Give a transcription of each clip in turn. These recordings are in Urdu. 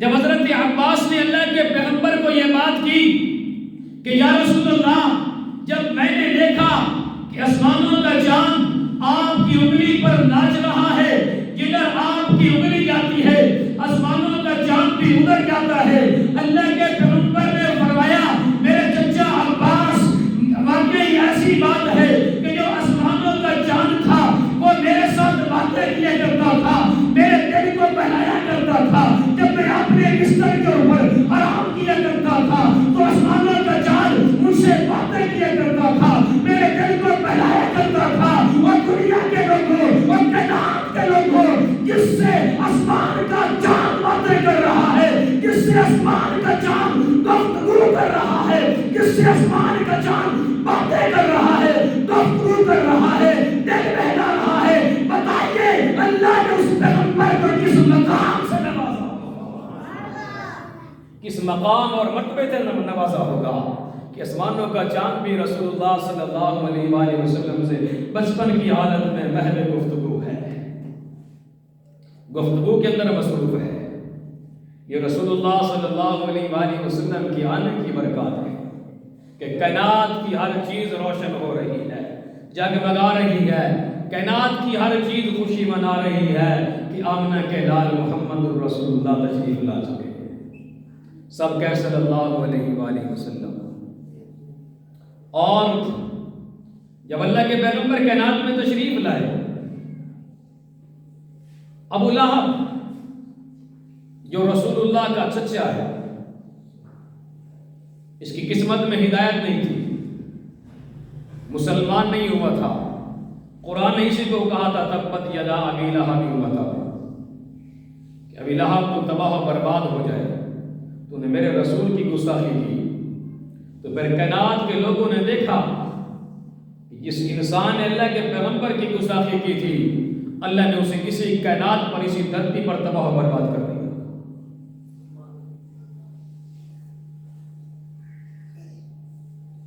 جب حضرت عباس نے اللہ کے پیغمبر کو یہ بات کی کہ یا رسول اللہ، جب میں نے دیکھا کہ آسمانوں کا چاند آپ کی انگلی پر ناچ رہا ہے، جدھر آپ کی انگلی جاتی ہے آسمانوں کا چاند بھی ادھر جاتا ہے، اللہ کے پیغمبر نے فرمایا میرے چچا عباس، واقعی ایسی بات ہے کہ جو آسمانوں کا چاند تھا وہ میرے ساتھ باتیں کیا کرتا تھا، میرے دل کو بہلایا کرتا تھا، جب میں اپنے بستر کے اوپر آرام کیا کرتا تھا تو آسمانوں کا چاند مجھ سے باتیں کیا کرتا تھا، میرے دل کو بہلایا کرتا تھا۔ اور دنیا کے لوگوں اور کائنات کے لوگوں، جس سے آسمان کا چاند باتیں کر رہا ہے، جس سے آسمان کا چاند گفتگو کر رہا ہے، جس سے آسمان کا چاند باتیں کر رہا ہے، گفتگو کر رہا ہے، دل بہلا رہا ہے، بتائیے اللہ نے اس پیغمبر کو کس مقام سے نوازا، کس مقام اور مرتبے سے نوازا ہوگا کہ آسمانوں کا چاند بھی رسول اللہ صلی اللہ علیہ وآلہ وسلم سے بچپن کی حالت میں محل گفتگو ہے، گفتگو کے اندر مصروف ہے۔ یہ رسول اللہ صلی اللہ علیہ وآلہ وسلم کی آنے کی برکات ہے کہ کائنات کی ہر چیز روشن ہو رہی ہے، جگمگا رہی ہے، کائنات کی ہر چیز خوشی منا رہی ہے کہ آمنہ کے لال محمد الرسول اللہ تشریف لا چکے ہیں، سب کہہ صلی اللہ علیہ وآلہ وسلم۔ اور جب اللہ کے پیغمبر کائنات میں تشریف لائے، ابو لہب جو رسول اللہ کا چچا ہے، اس کی قسمت میں ہدایت نہیں تھی، مسلمان نہیں ہوا تھا، قرآن نے اسی کو کہا تھا تبت یدا ابی لہب ہوا تھا کہ ابی لہب تو تباہ و برباد ہو جائے، تو نے میرے رسول کی گستاخی کی۔ تو پھر کائنات کے لوگوں نے دیکھا کہ جس انسان نے اللہ کے پیغمبر کی گستاخی کی تھی، اللہ نے اسے اسی کائنات پر، اسی دھرتی پر تباہ و برباد کر دیا۔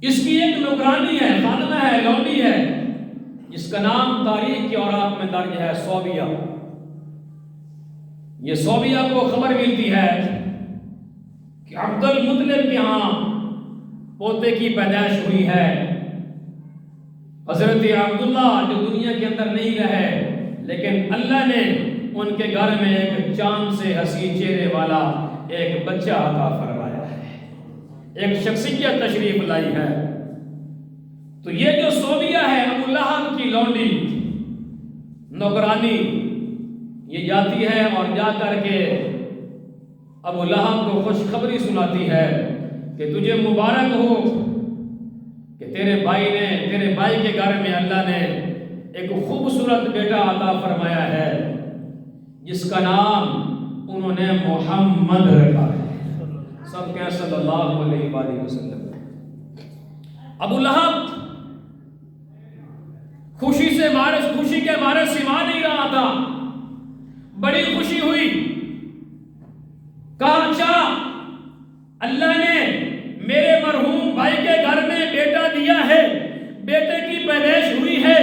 اس کی ایک نگرانی ہے، خادمہ ہے، لونڈی ہے، جس کا نام تاریخ کے اوراق میں درج ہے صوبیہ۔ یہ صوبیہ کو خبر ملتی ہے کہ عبد المطلب کے ہاں پوتے کی پیدائش ہوئی ہے۔ حضرت عبداللہ جو دنیا کے اندر نہیں رہے، لیکن اللہ نے ان کے گھر میں ایک چاند سے حسین چہرے والا ایک بچہ عطا فرمایا ہے، ایک شخصیت تشریف لائی ہے۔ تو یہ جو صوبیہ ہے، ابو لہب کی لونڈی، نوکرانی، یہ جاتی ہے اور جا کر کے ابو لہب کو خوشخبری سناتی ہے کہ تجھے مبارک ہو کہ تیرے بھائی کے گھر میں اللہ نے ایک خوبصورت بیٹا عطا فرمایا ہے، جس کا نام انہوں نے محمد رکھا ہے، سب کہہ صلی اللہ علیہ وآلہ وسلم۔ ابو لہب خوشی کے مارے سما نہیں رہا تھا، بڑی خوشی ہوئی، کہا اچھا اللہ نے میرے مرحوم بھائی کے گھر میں بیٹا دیا ہے، بیٹے کی پیدائش ہوئی ہے،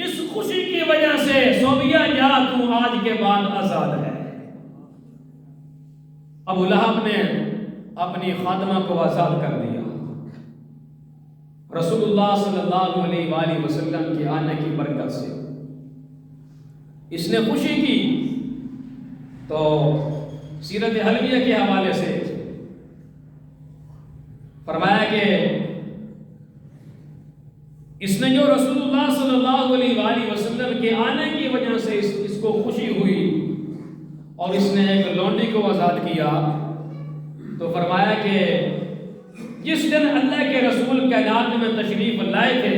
اس خوشی کی وجہ سے صوبیہ جا تو آج کے بعد آزاد ہے۔ ابو لہب نے اپنی خادمہ کو آزاد کر دیا۔ رسول اللہ صلی اللہ علیہ وآلہ وسلم کے آنے کی برکت سے اس نے خوشی کی۔ تو سیرت حلبیہ کے حوالے سے فرمایا کہ اس نے جو رسول اللہ صلی اللہ علیہ وآلہ وسلم کے آنے کی وجہ سے اس کو خوشی ہوئی اور اس نے ایک لونڈی کو آزاد کیا، تو فرمایا کہ جس دن اللہ کے رسول کائنات میں تشریف لائے تھے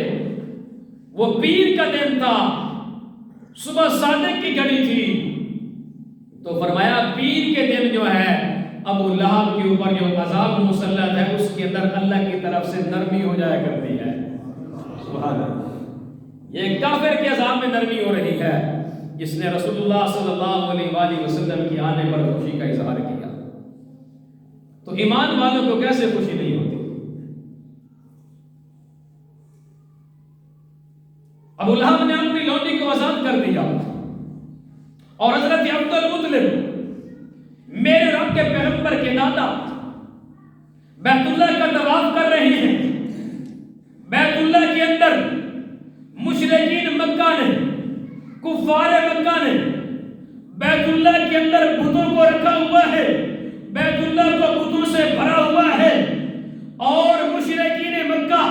وہ پیر کا دن تھا، صبح صادق کی گھڑی تھی، تو فرمایا پیر کے دن جو ہے ابو لہب کے اوپر جو عذاب مسلط ہے اس کے اندر اللہ کی طرف سے نرمی ہو جایا کرتی ہے۔ سبحان اللہ، یہ کافر کے عذاب میں نرمی ہو رہی ہے جس نے رسول اللہ صلی اللہ علیہ وآلہ وسلم کی آنے پر خوشی کا اظہار کیا۔ تو ایمان والوں کو کیسے خوشی نہیں ہوتی؟ ابو لہب نے اپنی لونڈی کو آزاد کر دیا اور حضرت عبد المطلب میرے رب کے پیغمبر دادا بیت اللہ کا طواف کر رہے ہیں. بیت اللہ کے اندر مشرکین مکہ نے، کفار مکہ نے بیت اللہ کے اندر بتوں کو رکھا ہوا ہے، بیت اللہ کو بتوں سے بھرا ہوا ہے، اور مشرکین مکہ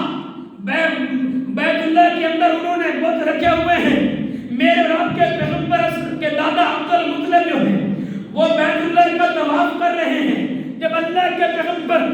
بیت اللہ کے اندر انہوں نے بت رکھے ہوئے ہیں. میرے اور آپ کے پیغمبر کے دادا عبد المطلب جو ہیں وہ بیت اللہ کا طواف کر رہے ہیں. جب اللہ کے پیغمبر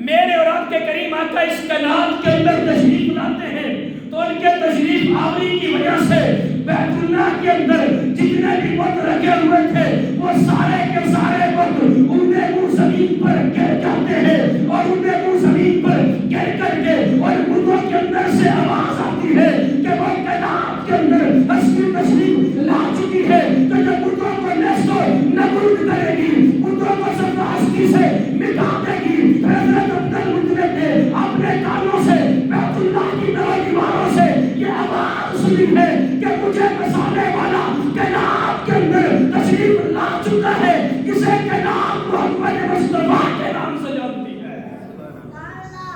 میرے اور آپ کے کریم آقا اس کائنات کے اندر تشریف لاتے ہیں تو ان کے تشریف آوری کی وجہ سے بیت اللہ کے اندر جتنے بھی بت رکھے ہوئے تھے وہ سارے کے سارے بت اندے منہ زمین پر گر جاتے ہیں، اور اندے منہ زمین پر گر کر کے اور بتوں کے اندر سے آواز آتی ہے کہ وہ کائنات کے اندر ہستی تشریف لا چکی ہے. تو جب بتوں کو نیست و نابود کرے گی، بتوں کو سب ہستی سے مٹا دے گی، حضرت عبد المطلب نے اپنے کانوں سے بیت اللہ کی دیواروں سے یہ آواز سنی ہے کہ مجھے بسانے والا کائنات کے اندر تشریف لا چکا ہے، اسے کائنات محمد مصطفیٰ کے نام سے جانتی ہے.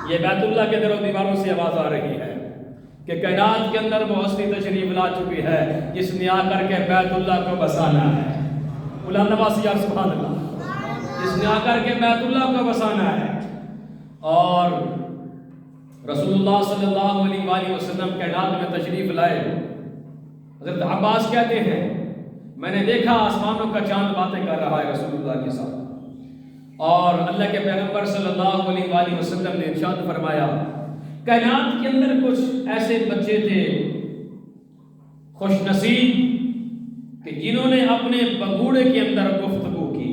یہ بیت اللہ کے در و دیواروں سے آواز آ رہی ہے کہ کائنات کے اندر وہ ہستی تشریف لا چکی ہے جس نے آ کر کے بیت اللہ کو بسانا ہے. بلند نواز یا سبحان اللہ. جس نے آ کر کے بیت اللہ کو بسانا ہے. اور رسول اللہ صلی اللہ علیہ وآلہ وسلم کائنات میں تشریف لائے. حضرت عباس کہتے ہیں میں نے دیکھا آسمانوں کا چاند باتیں کر رہا ہے رسول اللہ کے ساتھ، اور اللہ کے پیغمبر صلی اللہ علیہ وآلہ وسلم نے ارشاد فرمایا کائنات کے اندر کچھ ایسے بچے تھے خوش نصیب کہ جنہوں نے اپنے پنگوڑے کے اندر گفتگو کی.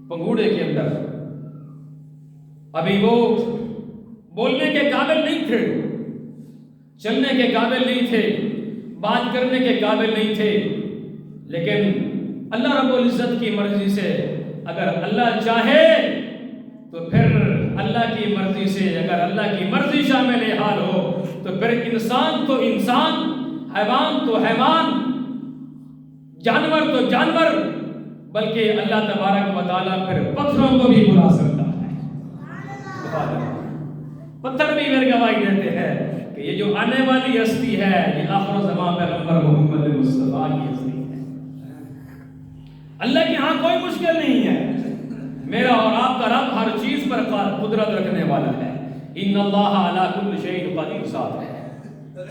پنگوڑے کے اندر ابھی وہ بولنے کے قابل نہیں تھے، چلنے کے قابل نہیں تھے، بات کرنے کے قابل نہیں تھے، لیکن اللہ رب العزت کی مرضی سے اگر اللہ چاہے تو پھر اللہ کی مرضی سے اگر اللہ کی مرضی شامل حال ہو تو پھر انسان تو انسان، حیوان تو حیوان، جانور تو جانور، بلکہ اللہ تبارک و تعالیٰ پھر پتھروں کو بھی بلا سکتا ہے. پتھر بھی میرے گواہی دیتے ہیں کہ یہ جو آنے والی ہستی ہے یہ آخر زمان پیغمبر محمد مصطفیٰ کی ہستی ہے. اللہ کے ہاں کوئی مشکل نہیں ہے. میرا اور آپ کا رب ہر چیز پر قدرت رکھنے والا ہے. ان اللہ علی کل شیء قدیر ساتھ ہے.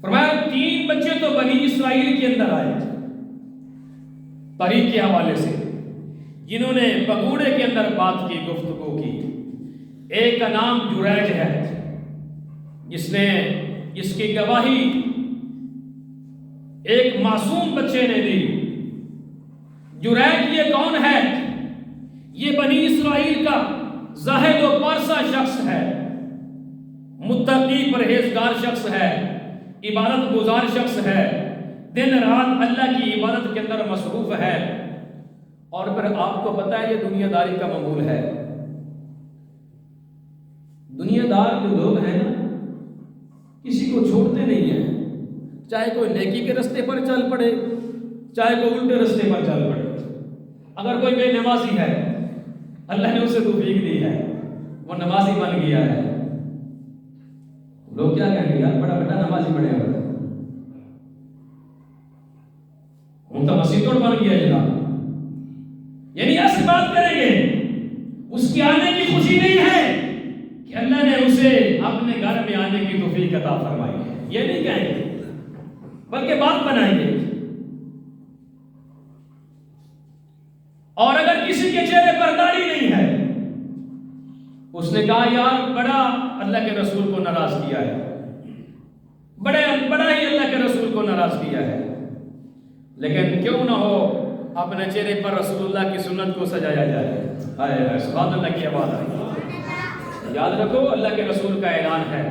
فرمایا 3 بچے تو بنی اسرائیل کے اندر آئے تاریخ کے حوالے سے جنہوں نے پگوڑے کے اندر بات کی، گفتگو کی. ایک کا نام جریج ہے جس کی گواہی ایک معصوم بچے نے دی. جریج یہ کون ہے؟ یہ بنی اسرائیل کا زاہد و پارسا شخص ہے، متقی پرہیزگار شخص ہے، عبادت گزار شخص ہے، دن رات اللہ کی عبادت کے اندر مصروف ہے. اور پھر آپ کو پتہ ہے یہ دنیا داری کا معمول ہے. دنیا دار جو لوگ ہیں نا کسی کو چھوڑتے نہیں ہیں، چاہے کوئی نیکی کے رستے پر چل پڑے چاہے کوئی الٹے رستے پر چل پڑے. اگر کوئی بے نمازی ہے اللہ نے اسے توفیق دی ہے، وہ نمازی بن گیا ہے، لوگ کیا کہیں گے یار بڑا بیٹا نمازی بنے ہوئے ہوں تو مسیح توڑ بن گیا جناب. یعنی ایسی بات کریں گے اس کی آنے کی خوشی نہیں ہے کہ اللہ نے اسے اپنے گھر میں آنے کی توفیق عطا فرمائی ہے، یہ نہیں کہیں گے بلکہ بات بنائیں گے. اور اگر کسی کے چہرے پر داڑھی نہیں ہے اس نے کہا یار بڑا اللہ کے رسول کو ناراض کیا ہے، بڑا ہی اللہ کے رسول کو ناراض کیا ہے. لیکن کیوں نہ ہو اپنے چہرے پر رسول اللہ کی سنت کو سجایا جائے. سبحان اللہ کی آواز آئی. یاد رکھو اللہ کے رسول کا اعلان ہے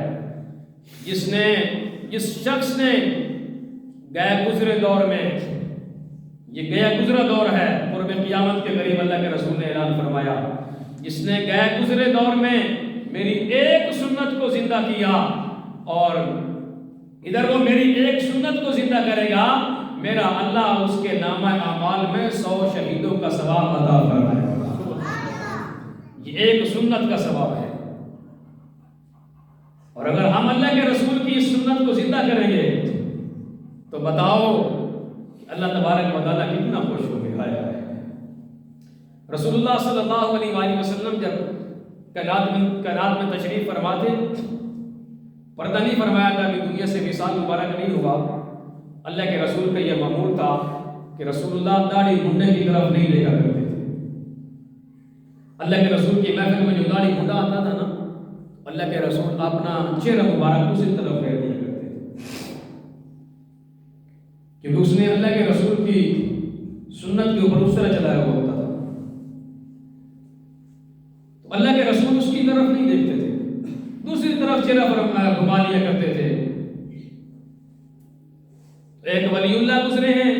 جس شخص نے گئے گزرے دور میں، یہ گیا گزرا دور ہے قرب قیامت کے قریب، اللہ کے رسول نے اعلان فرمایا جس نے گئے گزرے دور میں میری ایک سنت کو زندہ کیا اور ادھر وہ میری ایک سنت کو زندہ کرے گا، میرا اللہ اس کے نامہ اعمال میں 100 شہیدوں کا ثواب ثواب عطا فرمائے گا۔ یہ ایک سنت کا ثواب ہے، اور اگر ہم اللہ کے رسول کی اس سنت کو زندہ کریں گے تو بتاؤ کہ اللہ تبارک و تعالیٰ کتنا خوش ہو گیا ہے۔ رسول اللہ صلی اللہ علیہ وآلہ وسلم جب کائنات میں تشریف فرما تھے، پردہ نہیں فرمایا تھا کہ دنیا سے وصال مبارک نہیں ہوا۔ اللہ کے رسول کا یہ معمول تھا کہ رسول اللہ داڑھی منڈے کی طرف نہیں لے جا کرتے تھے۔ اللہ کے رسول کی محفل میں جو داڑھی منڈا آتا تھا نا، اللہ کے رسول اپنا چہرہ مبارک اسی طرف پھیر دیا کرتے تھے، کیونکہ اس نے اللہ کے رسول کی سنت کے اوپر اس طرح چلایا ہوا ہوتا تھا۔ تو اللہ کے رسول اس کی طرف نہیں دیکھتے تھے، دوسری طرف چہرہ پر گھما لیا کرتے تھے۔ ایک ولی اللہ گزرے ہیں،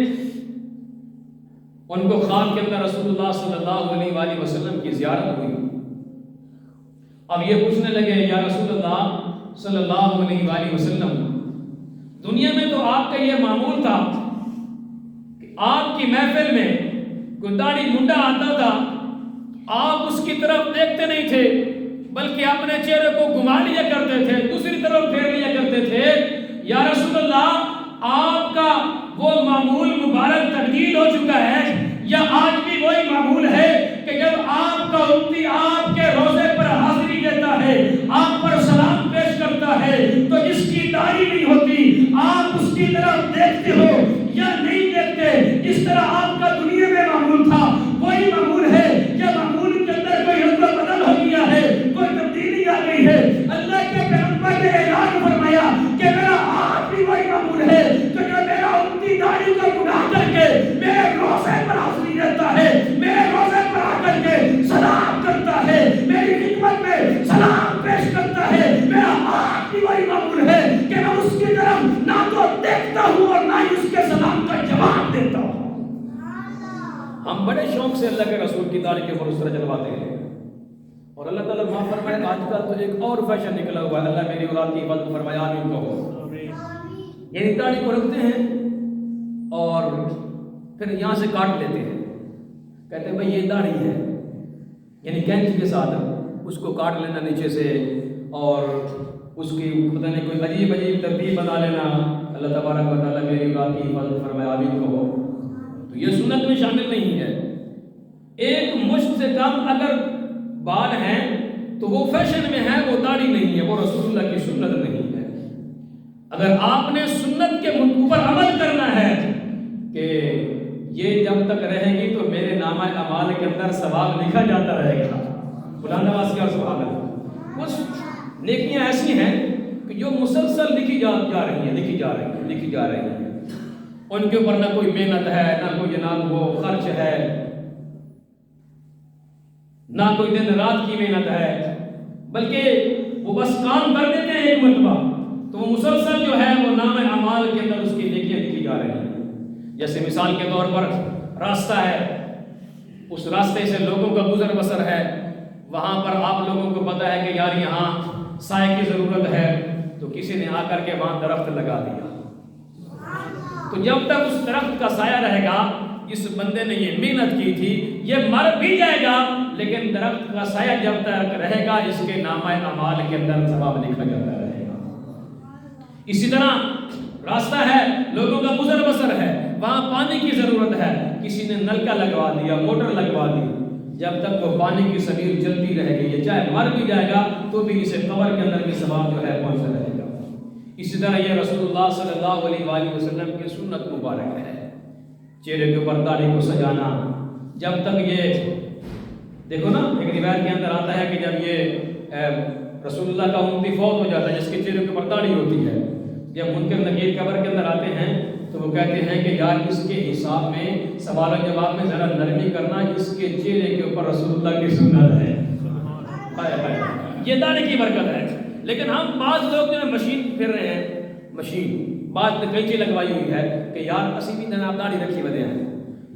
ان کو خواب کے اندر رسول اللہ صلی اللہ علیہ وآلہ وسلم کی زیارت ہوئی۔ اب یہ پوچھنے لگے، یا رسول اللہ صلی اللہ علیہ وآلہ وسلم، دنیا میں تو آپ کا یہ معمول تھا کہ آپ کی محفل میں کوئی داڑھی منڈا آتا تھا، آپ اس کی طرف دیکھتے نہیں تھے بلکہ اپنے چہرے کو گھما لیا کرتے تھے، دوسری طرف پھیر لیا کرتے تھے۔ یا رسول اللہ، آپ کا وہ معمول مبارک تبدیل ہو چکا ہے، یا آج بھی وہی معمول ہے کہ جب آپ کا امتی آپ کے روزے پر حاضری دیتا ہے، آپ پر سلام پیش کرتا ہے، تو اس کی داڑھی نہیں ہوتی، آپ اس کی طرف دیکھتے ہو یا نہیں دیکھتے؟ اس طرح آپ کا دنیا میں معمول تھا، وہی معمول ہے، یا معمول کے اندر کوئی رد و بدل ہو گیا ہے، کوئی تبدیلی آ گئی ہے؟ اللہ کے پیغمبر نے اعلان فرمایا کہ میرا آج بھی وہی معمول ہے کہ جو میرا امتی داڑھی کو گناہ کر کے میرے روزے پر حاضری دیتا ہے، میرے روزے پر آ کر کے سلام کرتا ہے، میری خدمت میں سلام پیش کرتا ہے، میرا آج بھی وہی معمول ہے کہ میں اس کی طرف نہ تو دیکھتا ہوں اور نہ ہی اس کے سلام کا جواب دیتا ہوں۔ ہم بڑے شوق سے اللہ کے رسول کی داڑھی کے اوپر اس طرح چلواتے ہیں، اور اللہ تعالیٰ معاف فرمائے آج کل تو ایک اور فیشن نکلا ہوا ہے، اللہ میری اولاد کی حفاظت فرمائے، آمین کہو۔ یعنی داڑھی کو رکھتے ہیں اور پھر یہاں سے کاٹ لیتے ہیں، کہتے ہیں بھائی یہ داڑھی ہے، یعنی کینچی کے ساتھ اس کو کاٹ لینا نیچے سے، اور اس کی پتہ نہیں کوئی عجیب عجیب ترتیب بنا لینا۔ اللہ تبارک و تعالیٰ میری اولاد کی حفاظت فرمائے، آمین کہو۔ تو یہ سنت میں شامل نہیں ہے۔ ایک مشت سے کم اگر بال ہیں تو وہ فیشن میں ہے، وہ داڑھی نہیں ہے، وہ رسول اللہ کی سنت نہیں ہے۔ اگر آپ نے سنت کے اوپر عمل کرنا ہے کہ یہ جب تک رہے گی تو میرے نامہ اعمال کے اندر ثواب لکھا جاتا رہے گا، بلند آواز اور سبحان اللہ۔ کچھ نیکیاں ایسی ہیں کہ جو مسلسل لکھی جا رہی ہیں، ان کے اوپر نہ کوئی محنت ہے، نہ کوئی جناب وہ خرچ ہے، نہ کوئی دن رات کی محنت ہے، بلکہ وہ بس کام کر دیتے ہیں ایک مرتبہ، تو وہ مسلسل جو ہے وہ نام اعمال کے اندر اس کی نیکیاں لکھی جا رہی ہیں۔ جیسے مثال کے طور پر راستہ ہے، اس راستے سے لوگوں کا گزر بسر ہے، وہاں پر آپ لوگوں کو پتہ ہے کہ یار یہاں سائے کی ضرورت ہے، تو کسی نے آ کر کے وہاں درخت لگا دیا، تو جب تک اس درخت کا سایہ رہے گا، اس بندے نے یہ محنت کی تھی، یہ مر بھی جائے گا، لیکن درخت کا سایہ جب تک رہے گا اس کے نامہ اعمال کے اندر ثواب لکھا جاتا رہے گا۔ اسی طرح راستہ ہے، لوگوں کا گزر بسر ہے، وہاں پانی کی ضرورت ہے، کسی نے نلکا لگوا دیا، موٹر لگوا دی، جب تک وہ پانی کی سبیل چلتی رہے گی، یہ چاہے مر بھی جائے گا تو بھی اسے قبر کے اندر بھی ثواب جو ہے پہنچتا رہے گا۔ اسی طرح یہ رسول اللہ صلی اللہ علیہ وآلہ وسلم کی سنت مبارک ہے، چہرے کے اوپر داڑھی کو سجانا۔ جب تک یہ دیکھو نا، ایک روایت کے اندر آتا ہے کہ جب یہ رسول اللہ کا امتی فوت ہو جاتا ہے جس کے چہرے کے اوپر داڑھی ہوتی ہے، جب منکر نکیر قبر کے اندر آتے ہیں تو وہ کہتے ہیں کہ یار اس کے حساب میں سوال و جواب میں ذرا نرمی کرنا، اس کے چہرے کے اوپر رسول اللہ کی سنت ہے، یہ داڑھی کی برکت ہے۔ لیکن ہم بعض لوگ جو مشین پھر رہے ہیں، مشین بعض نے کینچی لگوائی ہوئی ہے کہ یار اسی بھی جناب داڑھی رکھی ہوئے ہیں،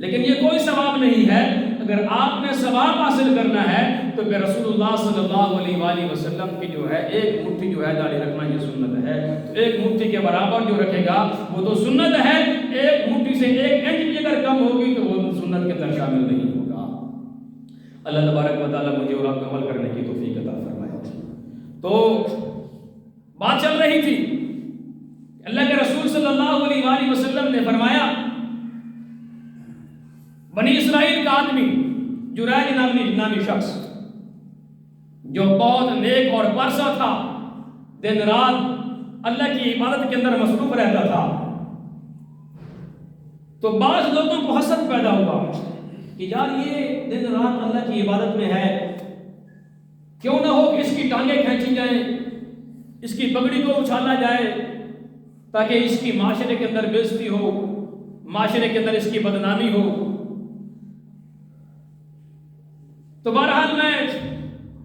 لیکن یہ کوئی ثواب نہیں ہے۔ اگر آپ نے ثواب حاصل کرنا ہے تو پھر رسول اللہ صلی اللہ علیہ وآلہ وسلم کی جو ہے ایک مٹھی جو ہے داڑھی رکھنا یہ سنت ہے، تو ایک مٹھی کے برابر جو رکھے گا وہ تو سنت ہے، ایک مٹھی سے ایک انچ بھی اگر کم ہوگی تو وہ سنت کے اندر شامل نہیں ہوگا۔ اللہ تبارک و تعالیٰ مجھے اور آپ کو عمل کرنے کی توفیق عطا فرمائے۔ تو بات چل رہی تھی، اللہ کے رسول صلی اللہ علیہ وآلہ وسلم نے فرمایا بنی اسرائیل کا آدمی جریج نامی شخص جو بہت نیک اور پرسا تھا، دن رات اللہ کی عبادت کے اندر مصروف رہتا تھا، تو بعض لوگوں کو حسد پیدا ہوا کہ یار یہ دن رات اللہ کی عبادت میں ہے، کیوں نہ ہو کہ اس کی ٹانگیں کھینچی جائیں، اس کی پگڑی کو اچھالا جائے تاکہ اس کی معاشرے کے اندر بے عزتی ہو، معاشرے کے اندر اس کی بدنامی ہو۔ تو بہرحال میں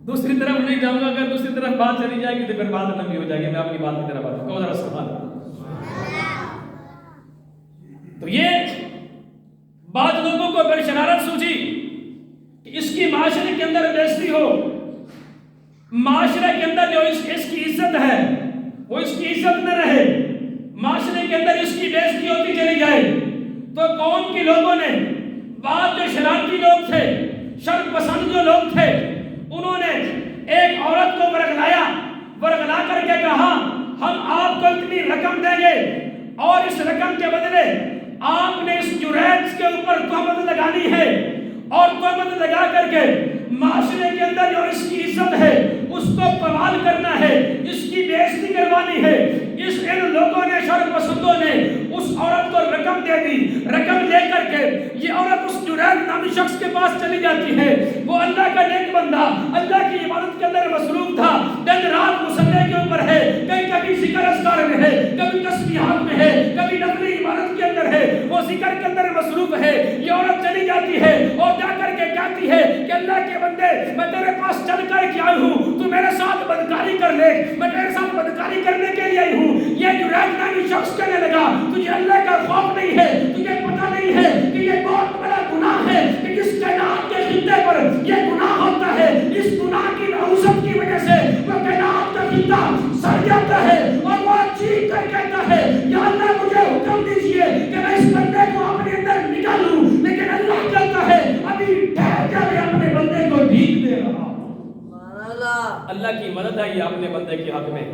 دوسری طرف نہیں جاؤں گا، اگر دوسری طرف بات چلی جائے گی تو پھر بات لمبی ہو جائے گی، میں اپنی بات کی طرف آتا ہوں، ذرا سبحان اللہ۔ تو یہ بعض لوگوں کو پھر شرارت سوچی کہ اس کی معاشرے کے اندر بے عزتی ہو، معاشرے کے اندر جو اس کی عزت ہے وہ اس کی عزت نہ رہے، معاشرے کے اندر اس کی بے عزتی ہوتی چلی جائے۔ تو قوم کے لوگوں نے، بعض جو شرارتی لوگ تھے، شر پسند جو لوگ تھے، انہوں نے ایک عورت کو ورگلا کر کے کہا ہم آپ کو اتنی رقم دیں گے اور اس رقم کے بدلے آپ نے اس جریج کے اوپر تہمت لگانی ہے، اور تہمت لگا کر کے معاشرے کے اندر جو اس کی عزت ہے اس کو پامال کرنا ہے، اس کی بے عزتی کروانی ہے۔ ان لوگوں نے، شر پسندوں نے اس عورت کو رقم دے دی، رقم لے کر کے یہ عورت اس جریج نامی شخص کے پاس چلی جاتی ہے۔ وہ اللہ کا نیک بندہ اللہ کی عبادت کے اندر مصروف تھا، دن رات مصلی کے اوپر ہے، کبھی ذکر اذکار میں ہے، کبھی تسبیحات میں ہے، کبھی نفلی عبادت کے اندر ہے، وہ ذکر کے اندر مصروف ہے۔ یہ عورت چلی جاتی ہے اور جا کر کے کہتی ہے کہ اللہ کے بندے میں تیرے پاس چل کر کے آئی ہوں، تو میرے ساتھ بدکاری کر لے، میں تیرے ساتھ بدکاری کرنے کے لیے آئی ہوں۔ یہ جریج نامی شخص کہنے لگا تجھے اللہ کا خوف نہیں ہے، تجھے پتہ نہیں ہے کہ یہ بہت بڑا گناہ ہے کہ جس کائنات کے خطے پر یہ گناہ ہوتا ہے، اس گناہ کی نحوست کی وجہ سے وہ کائنات کا خطہ سڑ جاتا ہے، اور وہ چیخ کر کہتا ہے یا اللہ مجھے حکم دیجئے کہ میں اس بندے کو اپنے اندر نکالوں، لیکن اللہ کہتا ہے ابھی ٹھہر جا، میں اپنے بندے کو بھیک دے رہا ہوں۔ اللہ کی مدد ہے یہ اپنے بندے کے حق میں،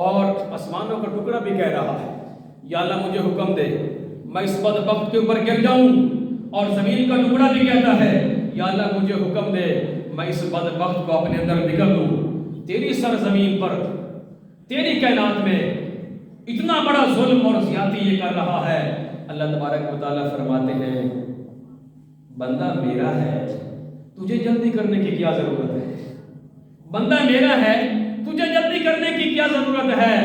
اور آسمانوں کا ٹکڑا بھی کہہ رہا ہے یا اللہ مجھے حکم دے میں اس بدبخت کے اوپر گر جاؤں، اور زمین کا ٹکڑا بھی کہتا ہے یا اللہ مجھے حکم دے میں اس بدبخت کو اپنے اندر نکل لوں۔ تیری سرزمین پر، تیری کائنات میں اتنا بڑا ظلم اور زیادتی یہ کر رہا ہے۔ اللہ تبارک و تعالیٰ فرماتے ہیں بندہ میرا ہے، تجھے جلدی کرنے کی کیا ضرورت ہے؟ بندہ میرا ہے، تجھے جلدی کرنے کی کیا ضرورت ہے؟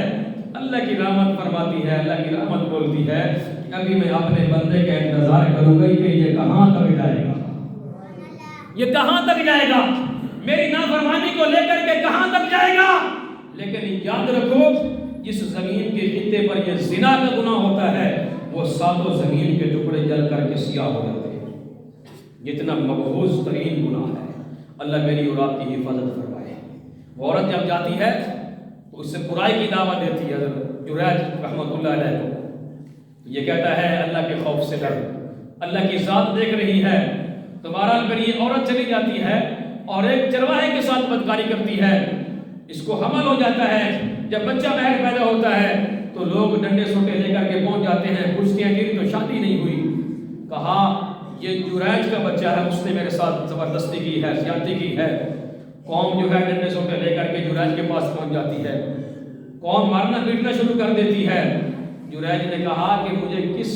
اللہ کی رحمت فرماتی ہے، اللہ کی رحمت بولتی ہے کہ ابھی میں اپنے بندے کا انتظار کروں گا کہ یہ کہاں تک جائے گا، یہ کہاں تک جائے گا، میری نافرمانی کو لے کر کے کہاں تک جائے گا۔ لیکن یاد رکھو جس زمین کے خطے پر یہ زنا کا گناہ ہوتا ہے وہ ساتوں زمین کے ٹکڑے جل کر کے سیاہ ہو جاتے ہیں، جتنا مقبوض ترین گناہ ہے۔ اللہ میری اور آپ کی حفاظت فرمائے۔ وہ عورت جب جاتی ہے تو اس سے برائی کی دعوت دیتی ہے جریج رحمۃ اللہ علیہ کو، یہ کہتا ہے اللہ کے خوف سے ڈر، اللہ کی ذات دیکھ رہی ہے۔ تو بہرحال پھر یہ عورت چلی جاتی ہے اور ایک چرواہے کے ساتھ بدکاری کرتی ہے، اس کو حمل ہو جاتا ہے۔ جب بچہ باہر پیدا ہوتا ہے تو لوگ ڈنڈے سوٹے لے کر کے پہنچ جاتے ہیں، پوچھتے ہیں کہ تو شادی نہیں ہوئی؟ کہا یہ جریج کا بچہ ہے، اس نے میرے ساتھ زبردستی کی ہے، زیادتی کی ہے۔ قوم جو ہے ڈنڈے سوٹے لے کر کے جریج کے پاس پہنچ جاتی ہے، قوم مارنا پیٹنا شروع کر دیتی ہے۔ جریج نے کہا کہ مجھے کس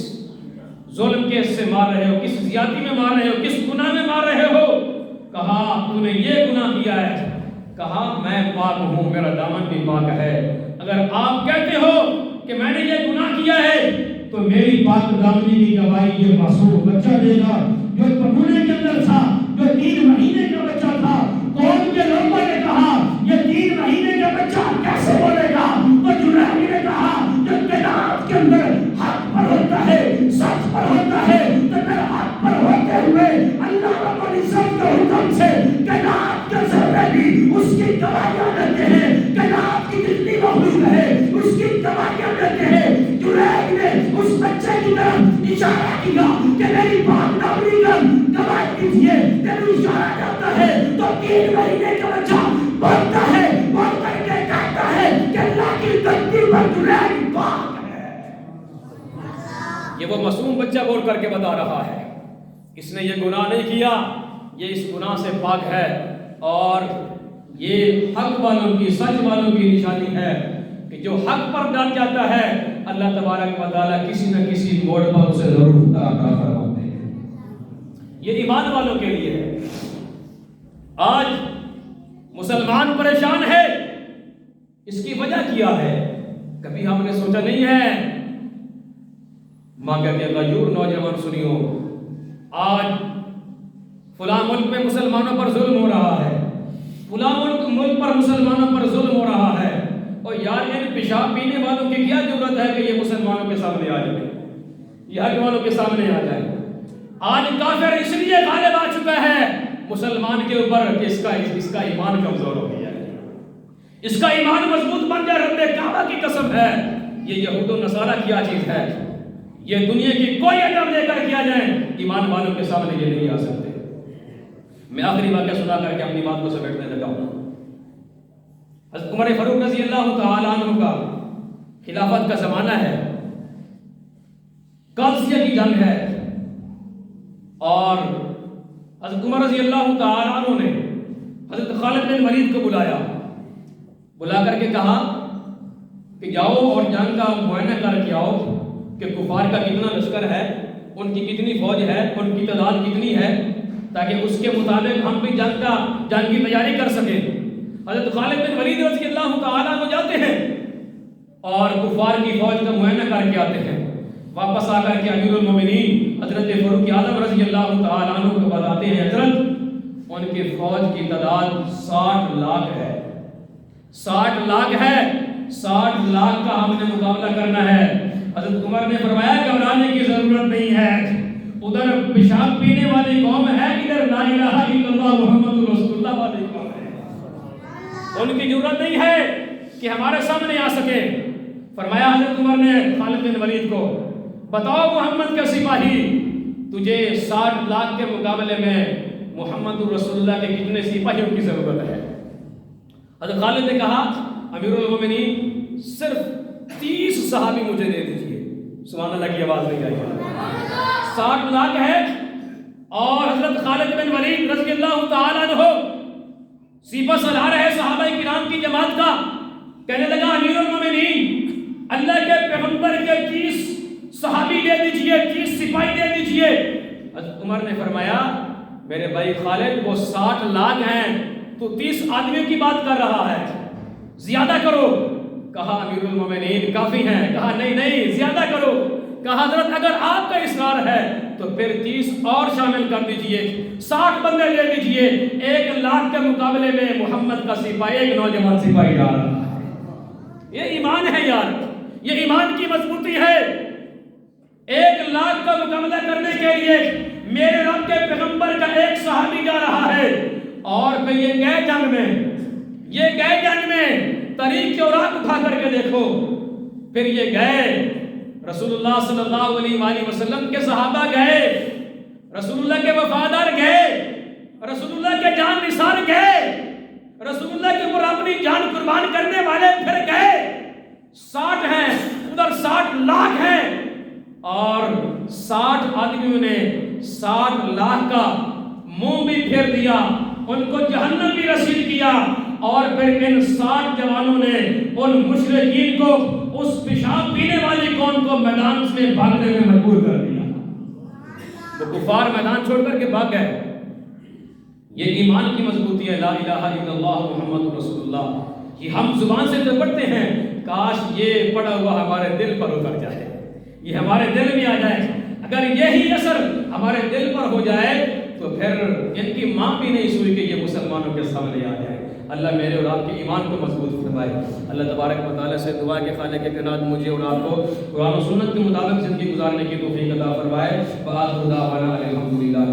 ظلم کے سے مار رہے ہو، کس زیادتی میں مار رہے ہو، کس گناہ میں مار رہے ہو؟ کہا تو نے یہ گناہ کیا ہے۔ کہا میں پاک ہوں، میرا دامن بھی پاک ہے۔ اگر آپ کہتے ہو کہ میں نے یہ گناہ کیا ہے تو میری پاک دامنی کی گواہی یہ معصوم بچہ دے گا جو پڑھنے کے اندر تھا، جو 3 مہینے کا بچہ تھا۔ قوم کے لوگوں نے کہا یہ 3 مہینے کا بچہ کیسے بولے گا؟ تو جریج نے کہا جو کائنات کے اندر حق پر ہوتا ہے، سچ پر ہوتا ہے، تو میں حق پر ہوتے ہوئے اللہ رب العزت کے حکم سے کائنات کے ذرے بھی اس کی گواہیاں دیتے ہیں، کائنات کی جتنی مخلوق ہے اس کی گواہیاں دیتے ہیں۔ جریج نے اس بچے کی طرف اشارہ کیا کہ میری پاک دامنی کا گواہی دیجیے. جب اشارہ کرتا ہے تو 3 مہینے کا بچہ بولتا ہے, بول کر کے کہتا ہے کہ اللہ کی دھرتی پر جنید پاک ہے. یہ وہ معصوم بچہ بول کر کے بتا رہا ہے, اس نے یہ گناہ نہیں کیا, یہ اس گناہ سے پاک ہے. اور یہ حق والوں کی, سچ والوں کی نشانی ہے کہ جو حق پر ڈٹ جاتا ہے اللہ تبارک و تعالیٰ کسی نہ کسی موڑ پر اسے ضرور عطا فرماتے ہیں. یہ ایمان والوں کے لیے ہے. آج مسلمان پریشان ہے, اس کی وجہ کیا ہے کبھی ہم نے سوچا نہیں ہے. ماں کہتے ہیں غیور نوجوان سنیو, آج فلاں ملک میں مسلمانوں پر ظلم ہو رہا ہے, فلاں ملک پر مسلمانوں پر ظلم ہو رہا ہے. اور یار ان پیشاب پینے والوں کی کیا ضرورت ہے کہ یہ مسلمانوں کے سامنے آ جائے, یہ حق والوں کے سامنے آ جائے. آج کافر اس لیے غالب آ چکا ہے مسلمان کے اوپر کہ اس کا ایمان کمزور ہو گیا ہے, اس کا ایمان مضبوط بن جائے. رب کعبہ کی قسم ہے, یہ یہود و نصارہ کیا چیز ہے, یہ دنیا کی کوئی ایٹم لے کر کیا جائے ایمان والوں کے سامنے یہ نہیں آ سکتے. میں آخری واقعہ سنا کر کے اپنی بات کو سمیٹنے لگا ہوں. حضرت عمر فاروق رضی اللہ تعالی عنہ کا خلافت کا زمانہ ہے, قادسیہ کی جنگ ہے, اور حضرت عمر رضی اللہ تعالی عنہ نے حضرت خالد بن ولید کو بلا کر کے کہا کہ جاؤ اور جنگ کا معائنہ کر کے آؤ کہ کفار کا کتنا لشکر ہے, ان کی کتنی فوج ہے, ان کی تعداد کتنی ہے, تاکہ اس کے مطابق ہم بھی جنگ کی تیاری کر سکیں. حضرت خالد بن ولید رضی اللہ تعالیٰ عنہ جاتے ہیں اور کفار کی فوج کا معائنہ کر کے آتے ہیں. واپس آ کر کے امیر المومنین حضرت فاروق اعظم رضی اللہ تعالیٰ عنہ کو بتاتے ہیں حضرت ان کی فوج کی تعداد 60 لاکھ ہے, 60 لاکھ ہے, 60 لاکھ کا ہم نے مقابلہ کرنا ہے. حضرت عمر نے فرمایا گھبرانے کی ضرورت نہیں ہے, ادھر پیشاب پینے والی قوم ہے, ادھر لا الہ الا اللہ محمد رسول اللہ والی قوم ہے. ان کی ضرورت نہیں ہے کہ ہمارے سامنے آ سکے. فرمایا حضرت عمر نے خالد بن ولید کو, بتاؤ محمد کے سپاہی تجھے 60 لاکھ کے مقابلے میں محمد رسول اللہ کے کتنے سپاہیوں کی ضرورت ہے؟ حضرت خالد نے کہا امیر المومنین صرف 30 صحابی مجھے دے دیجئے. سبحان اللہ کی آواز نہیں آئی. 60 لاکھ ہے اور حضرت خالد بن ولید رضی اللہ تعالیٰ عنہ سیپا سلا رہے صحابہ کرام کی جماعت کا. کہنے لگا امیر المومنین اللہ کے پیغمبر کے 30 صحابی دے دیجئے, 30 سپاہی دے دیجئے. حضرت عمر نے فرمایا میرے بھائی خالد وہ 60 لاکھ ہیں, تو 30 آدمیوں کی بات کر رہا ہے, زیادہ کرو. کہا امیر المومنین کافی ہیں. کہا نہیں زیادہ کرو. کہا حضرت اگر آپ کا اصرار ہے تو پھر 30 اور شامل کر دیجئے, 60 بندے لے لیجئے. 1 لاکھ کے مقابلے میں محمد کا سپاہی ایک نوجوان سپاہی جا رہا ہے. یہ ایمان ہے یار, یہ ایمان کی مضبوطی ہے. 1 لاکھ کا مقابلہ کرنے کے لیے میرے رب کے پیغمبر کا ایک صحابی جا رہا ہے. اور پھر یہ گئے جنگ میں طریق کے اوراق اٹھا کر کے دیکھو. پھر یہ گئے رسول اللہ صلی اللہ علیہ وآلہ وسلم کے صحابہ گئے, رسول اللہ کے وفادار گئے, رسول اللہ کے جان نثار گئے, رسول اللہ کے اوپر اپنی جان قربان کرنے والے پھر گئے. 60 ہیں, ادھر 60 لاکھ ہیں, اور 60 آدمیوں نے 60 لاکھ کا منہ بھی پھیر دیا, ان کو جہنم بھی رسید کیا. اور پھر ان 60 جوانوں نے ان مشرکین کو, اس پیشاب پینے والی قوم کو میدان سے بھاگنے میں مجبور کر دیا. وہ کفار میدان چھوڑ کر کے بھاگ گئے. یہ ایمان کی مضبوطی ہے, لا الہ الا اللہ محمد رسول اللہ. یہ ہم زبان سے جو پڑھتے ہیں, کاش یہ پڑھا ہوا ہمارے دل پر اتر جائے, یہ ہمارے دل میں آ جائے. اگر یہی اثر ہمارے دل پر ہو جائے تو پھر ان کی ماں بھی نہیں سوئی کہ یہ مسلمانوں کے سامنے آ جائے. اللہ میرے اور آپ کے ایمان کو مضبوط فرمائے. اللہ تبارک و تعالیٰ سے دعا کہ خالق کائنات مجھے اور آپ کو قرآن و سنت کے مطابق زندگی گزارنے کی توفیق عطا فرمائے. وآخر دعوانا الحمدللہ.